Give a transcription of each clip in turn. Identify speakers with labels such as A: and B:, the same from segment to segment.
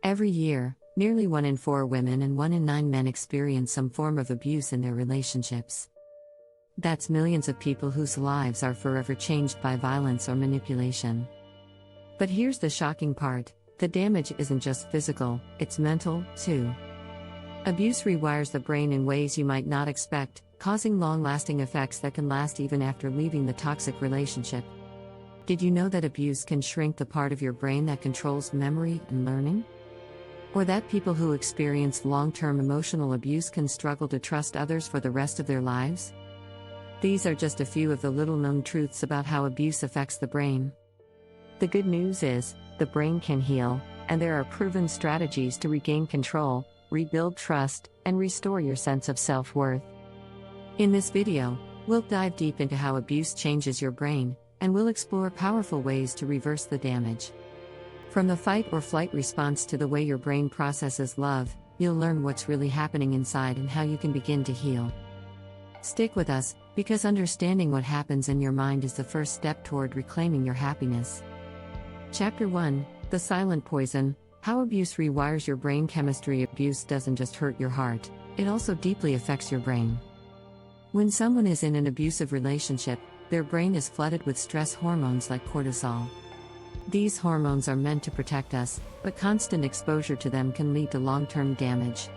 A: Every year, nearly 1 in 4 women and 1 in 9 men experience some form of abuse in their relationships. That's millions of people whose lives are forever changed by violence or manipulation. But here's the shocking part: the damage isn't just physical, it's mental, too. Abuse rewires the brain in ways you might not expect, causing long-lasting effects that can last even after leaving the toxic relationship. Did you know that abuse can shrink the part of your brain that controls memory and learning? Or that people who experience long-term emotional abuse can struggle to trust others for the rest of their lives? These are just a few of the little-known truths about how abuse affects the brain. The good news is, the brain can heal, and there are proven strategies to regain control, rebuild trust, and restore your sense of self-worth. In this video, we'll dive deep into how abuse changes your brain, and we'll explore powerful ways to reverse the damage. From the fight or flight response to the way your brain processes love, you'll learn what's really happening inside and how you can begin to heal. Stick with us, because understanding what happens in your mind is the first step toward reclaiming your happiness. Chapter 1: The Silent Poison: How Abuse Rewires Your Brain Chemistry. Abuse doesn't just hurt your heart, it also deeply affects your brain. When someone is in an abusive relationship, their brain is flooded with stress hormones like cortisol. These hormones are meant to protect us, but constant exposure to them can lead to long-term damage.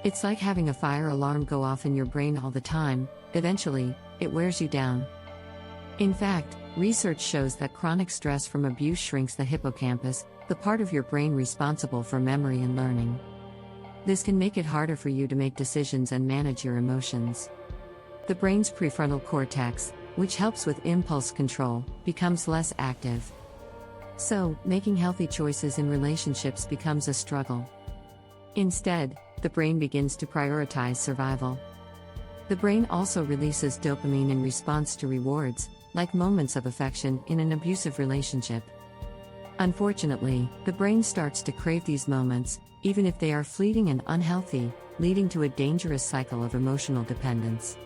A: It's like having a fire alarm go off in your brain all the time. Eventually, it wears you down. In fact, research shows that chronic stress from abuse shrinks the hippocampus, the part of your brain responsible for memory and learning. This can make it harder for you to make decisions and manage your emotions. The brain's prefrontal cortex, which helps with impulse control, becomes less active. So, making healthy choices in relationships becomes a struggle. Instead, the brain begins to prioritize survival. The brain also releases dopamine in response to rewards, like moments of affection in an abusive relationship. Unfortunately, the brain starts to crave these moments, even if they are fleeting and unhealthy, leading to a dangerous cycle of emotional dependence.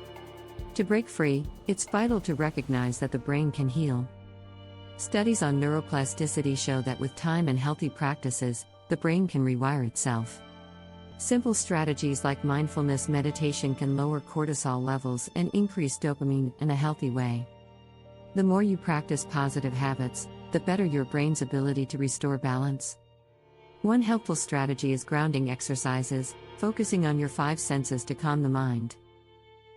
A: To break free, it's vital to recognize that the brain can heal. Studies on neuroplasticity show that with time and healthy practices, the brain can rewire itself. Simple strategies like mindfulness meditation can lower cortisol levels and increase dopamine in a healthy way. The more you practice positive habits, the better your brain's ability to restore balance. One helpful strategy is grounding exercises, focusing on your 5 senses to calm the mind.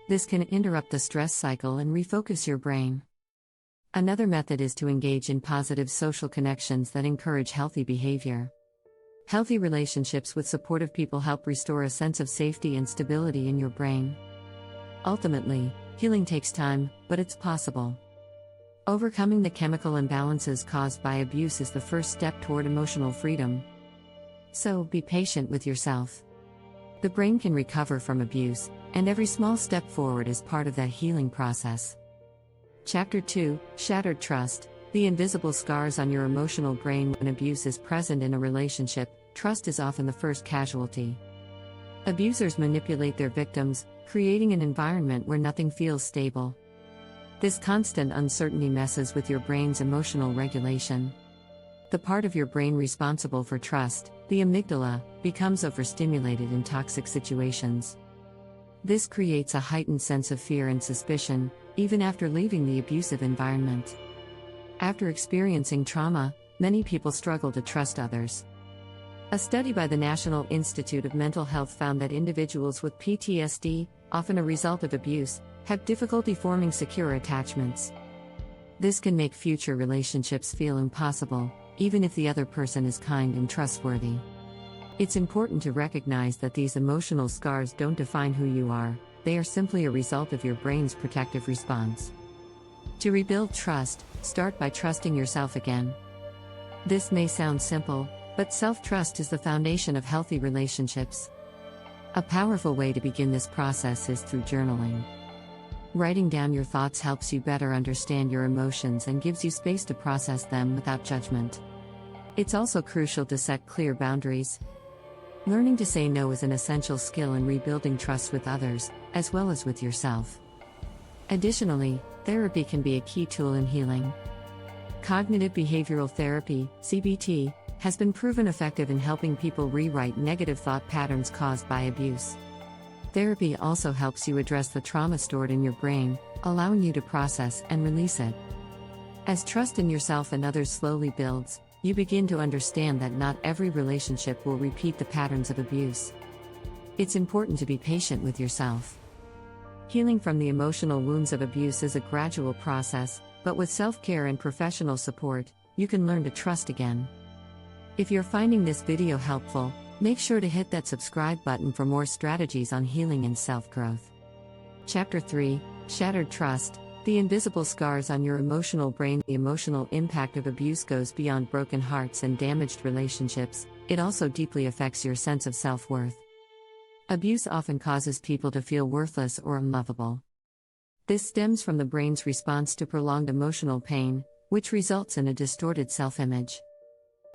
A: This can interrupt the stress cycle and refocus your brain. Another method is to engage in positive social connections that encourage healthy behavior. Healthy relationships with supportive people help restore a sense of safety and stability in your brain. Ultimately, healing takes time, but it's possible. Overcoming the chemical imbalances caused by abuse is the first step toward emotional freedom. So, be patient with yourself. The brain can recover from abuse, and every small step forward is part of that healing process. Chapter 2: Shattered Trust: The Invisible Scars on Your Emotional Brain. When abuse is present in a relationship, trust is often the first casualty. Abusers manipulate their victims, creating an environment where nothing feels stable. This constant uncertainty messes with your brain's emotional regulation. The part of your brain responsible for trust, the amygdala, becomes overstimulated in toxic situations. This creates a heightened sense of fear and suspicion, even after leaving the abusive environment. After experiencing trauma, many people struggle to trust others. A study by the National Institute of Mental Health found that individuals with PTSD, often a result of abuse, have difficulty forming secure attachments. This can make future relationships feel impossible, even if the other person is kind and trustworthy. It's important to recognize that these emotional scars don't define who you are, they are simply a result of your brain's protective response. To rebuild trust, start by trusting yourself again. This may sound simple, but self-trust is the foundation of healthy relationships. A powerful way to begin this process is through journaling. Writing down your thoughts helps you better understand your emotions and gives you space to process them without judgment. It's also crucial to set clear boundaries. Learning to say no is an essential skill in rebuilding trust with others, as well as with yourself. Additionally, therapy can be a key tool in healing. Cognitive behavioral therapy, CBT, has been proven effective in helping people rewrite negative thought patterns caused by abuse. Therapy also helps you address the trauma stored in your brain, allowing you to process and release it. As trust in yourself and others slowly builds, you begin to understand that not every relationship will repeat the patterns of abuse. It's important to be patient with yourself. Healing from the emotional wounds of abuse is a gradual process, but with self-care and professional support, you can learn to trust again. If you're finding this video helpful, make sure to hit that subscribe button for more strategies on healing and self-growth. Chapter 3: Shattered Trust. The invisible scars on your emotional brain. The emotional impact of abuse goes beyond broken hearts and damaged relationships, it also deeply affects your sense of self-worth. Abuse often causes people to feel worthless or unlovable. This stems from the brain's response to prolonged emotional pain, which results in a distorted self-image.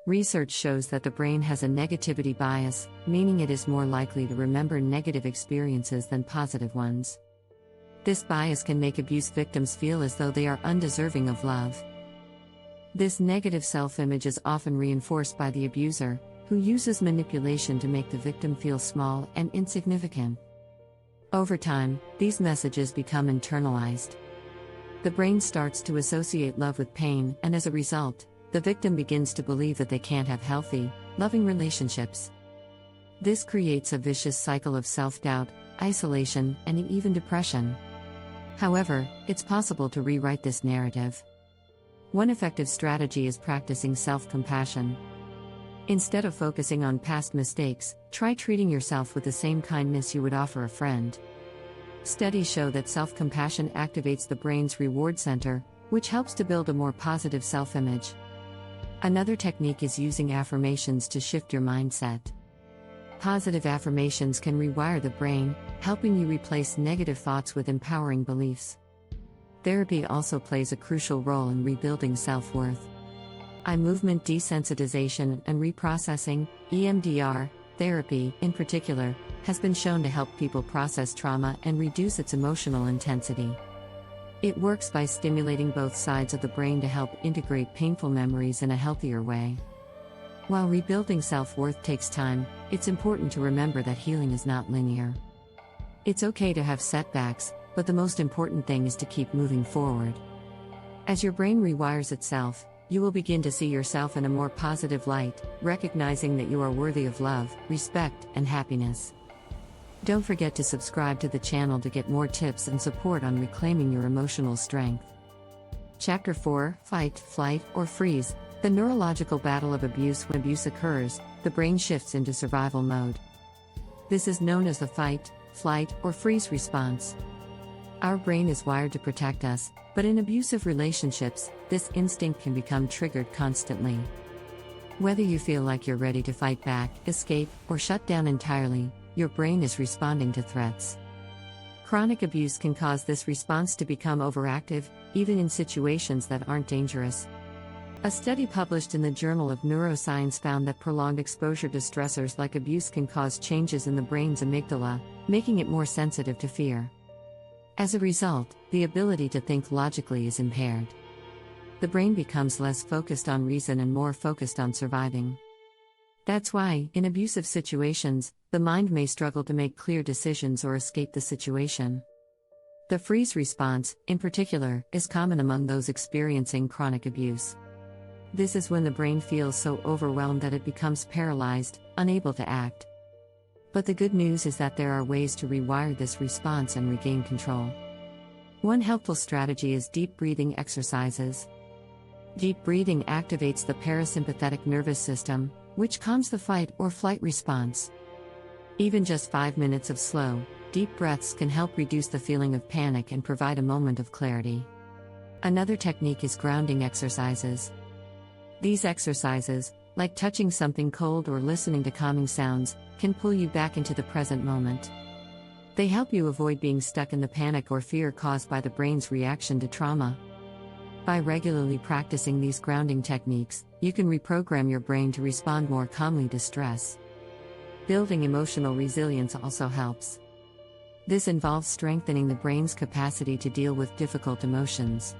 A: Research shows that the brain has a negativity bias, meaning it is more likely to remember negative experiences than positive ones. This bias can make abuse victims feel as though they are undeserving of love. This negative self-image is often reinforced by the abuser, who uses manipulation to make the victim feel small and insignificant. Over time, these messages become internalized. The brain starts to associate love with pain, and as a result, the victim begins to believe that they can't have healthy, loving relationships. This creates a vicious cycle of self-doubt, isolation, and even depression. However, it's possible to rewrite this narrative. One effective strategy is practicing self-compassion. Instead of focusing on past mistakes, try treating yourself with the same kindness you would offer a friend. Studies show that self-compassion activates the brain's reward center, which helps to build a more positive self-image. Another technique is using affirmations to shift your mindset. Positive affirmations can rewire the brain, helping you replace negative thoughts with empowering beliefs. Therapy also plays a crucial role in rebuilding self-worth. Eye movement desensitization and reprocessing, EMDR, therapy, in particular, has been shown to help people process trauma and reduce its emotional intensity. It works by stimulating both sides of the brain to help integrate painful memories in a healthier way. While rebuilding self-worth takes time, it's important to remember that healing is not linear. It's okay to have setbacks, but the most important thing is to keep moving forward. As your brain rewires itself, you will begin to see yourself in a more positive light, recognizing that you are worthy of love, respect, and happiness. Don't forget to subscribe to the channel to get more tips and support on reclaiming your emotional strength. Chapter 4: Fight, Flight, or Freeze. The neurological battle of abuse. When abuse occurs, the brain shifts into survival mode. This is known as the fight, flight, or freeze response. Our brain is wired to protect us, but in abusive relationships, this instinct can become triggered constantly. Whether you feel like you're ready to fight back, escape, or shut down entirely, your brain is responding to threats. Chronic abuse can cause this response to become overactive, even in situations that aren't dangerous. A study published in the Journal of Neuroscience found that prolonged exposure to stressors like abuse can cause changes in the brain's amygdala, making it more sensitive to fear. As a result, the ability to think logically is impaired. The brain becomes less focused on reason and more focused on surviving. That's why, in abusive situations, the mind may struggle to make clear decisions or escape the situation. The freeze response, in particular, is common among those experiencing chronic abuse. This is when the brain feels so overwhelmed that it becomes paralyzed, unable to act. But the good news is that there are ways to rewire this response and regain control. One helpful strategy is deep breathing exercises. Deep breathing activates the parasympathetic nervous system, which calms the fight or flight response. Even just 5 minutes of slow, deep breaths can help reduce the feeling of panic and provide a moment of clarity. Another technique is grounding exercises. These exercises, like touching something cold or listening to calming sounds, can pull you back into the present moment. They help you avoid being stuck in the panic or fear caused by the brain's reaction to trauma. By regularly practicing these grounding techniques, you can reprogram your brain to respond more calmly to stress. Building emotional resilience also helps. This involves strengthening the brain's capacity to deal with difficult emotions.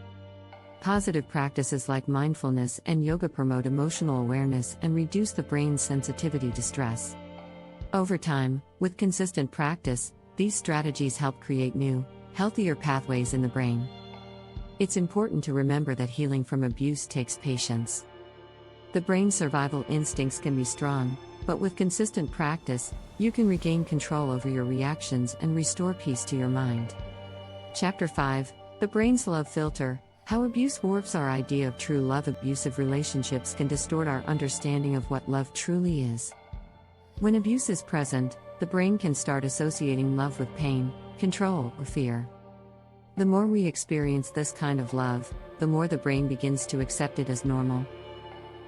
A: Positive practices like mindfulness and yoga promote emotional awareness and reduce the brain's sensitivity to stress. Over time, with consistent practice, these strategies help create new, healthier pathways in the brain. It's important to remember that healing from abuse takes patience. The brain's survival instincts can be strong, but with consistent practice, you can regain control over your reactions and restore peace to your mind. Chapter 5: The Brain's Love Filter. How abuse warps our idea of true love. Abusive relationships can distort our understanding of what love truly is. When abuse is present, the brain can start associating love with pain, control, or fear. The more we experience this kind of love, the more the brain begins to accept it as normal.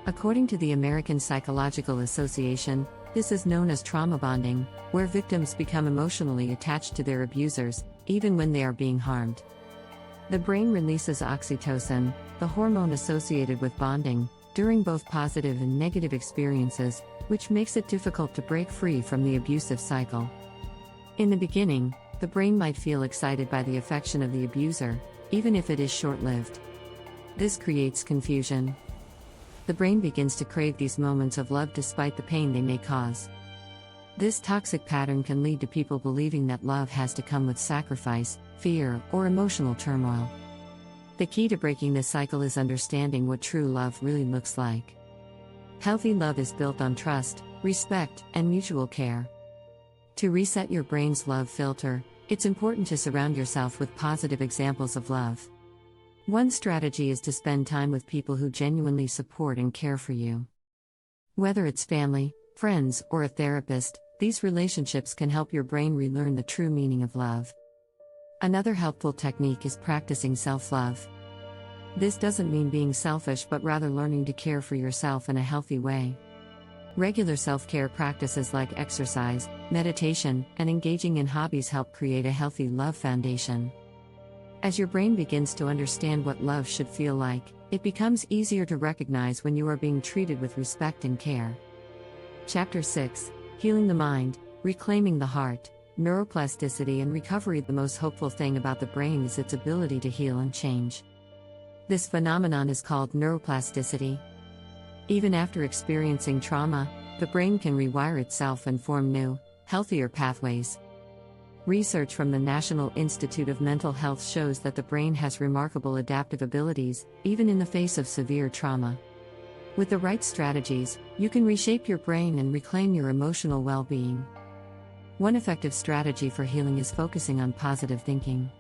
A: According to the American Psychological Association, this is known as trauma bonding, where victims become emotionally attached to their abusers, even when they are being harmed. The brain releases oxytocin, the hormone associated with bonding, during both positive and negative experiences, which makes it difficult to break free from the abusive cycle. In the beginning, the brain might feel excited by the affection of the abuser, even if it is short-lived. This creates confusion. The brain begins to crave these moments of love despite the pain they may cause. This toxic pattern can lead to people believing that love has to come with sacrifice, fear, or emotional turmoil. The key to breaking this cycle is understanding what true love really looks like. Healthy love is built on trust, respect, and mutual care. To reset your brain's love filter, it's important to surround yourself with positive examples of love. One strategy is to spend time with people who genuinely support and care for you. Whether it's family, friends, or a therapist, these relationships can help your brain relearn the true meaning of love. Another helpful technique is practicing self-love. This doesn't mean being selfish but rather learning to care for yourself in a healthy way. Regular self-care practices like exercise, meditation, and engaging in hobbies help create a healthy love foundation. As your brain begins to understand what love should feel like, it becomes easier to recognize when you are being treated with respect and care. Chapter 6: Healing the Mind, Reclaiming the Heart, Neuroplasticity and Recovery. The most hopeful thing about the brain is its ability to heal and change. This phenomenon is called neuroplasticity. Even after experiencing trauma, the brain can rewire itself and form new, healthier pathways. Research from the National Institute of Mental Health shows that the brain has remarkable adaptive abilities, even in the face of severe trauma. With the right strategies, you can reshape your brain and reclaim your emotional well-being. One effective strategy for healing is focusing on positive thinking.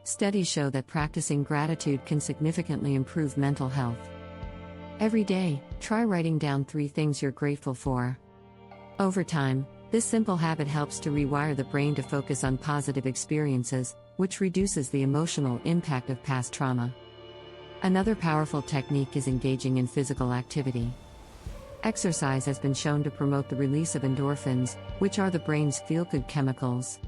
A: Studies show that practicing gratitude can significantly improve mental health. Every day, try writing down 3 things you're grateful for. Over time, this simple habit helps to rewire the brain to focus on positive experiences, which reduces the emotional impact of past trauma. Another powerful technique is engaging in physical activity. Exercise has been shown to promote the release of endorphins, which are the brain's feel-good chemicals.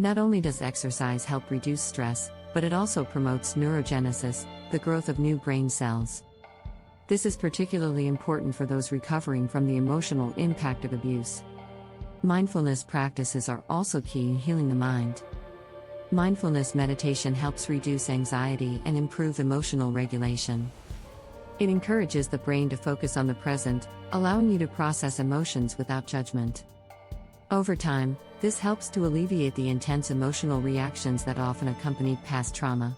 A: Not only does exercise help reduce stress, but it also promotes neurogenesis, the growth of new brain cells. This is particularly important for those recovering from the emotional impact of abuse. Mindfulness practices are also key in healing the mind. Mindfulness meditation helps reduce anxiety and improve emotional regulation. It encourages the brain to focus on the present, allowing you to process emotions without judgment. Over time, this helps to alleviate the intense emotional reactions that often accompany past trauma.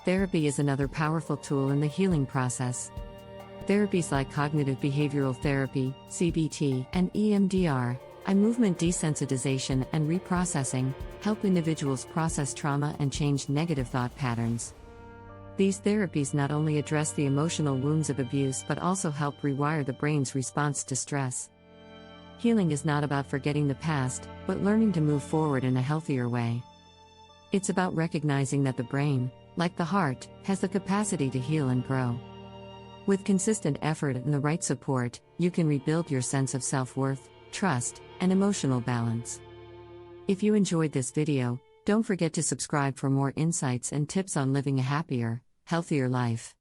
A: Therapy is another powerful tool in the healing process. Therapies like cognitive behavioral therapy, CBT, and EMDR, eye movement desensitization and reprocessing, help individuals process trauma and change negative thought patterns. These therapies not only address the emotional wounds of abuse but also help rewire the brain's response to stress. Healing is not about forgetting the past, but learning to move forward in a healthier way. It's about recognizing that the brain, like the heart, has the capacity to heal and grow. With consistent effort and the right support, you can rebuild your sense of self-worth, trust, and emotional balance. If you enjoyed this video, don't forget to subscribe for more insights and tips on living a happier, healthier life.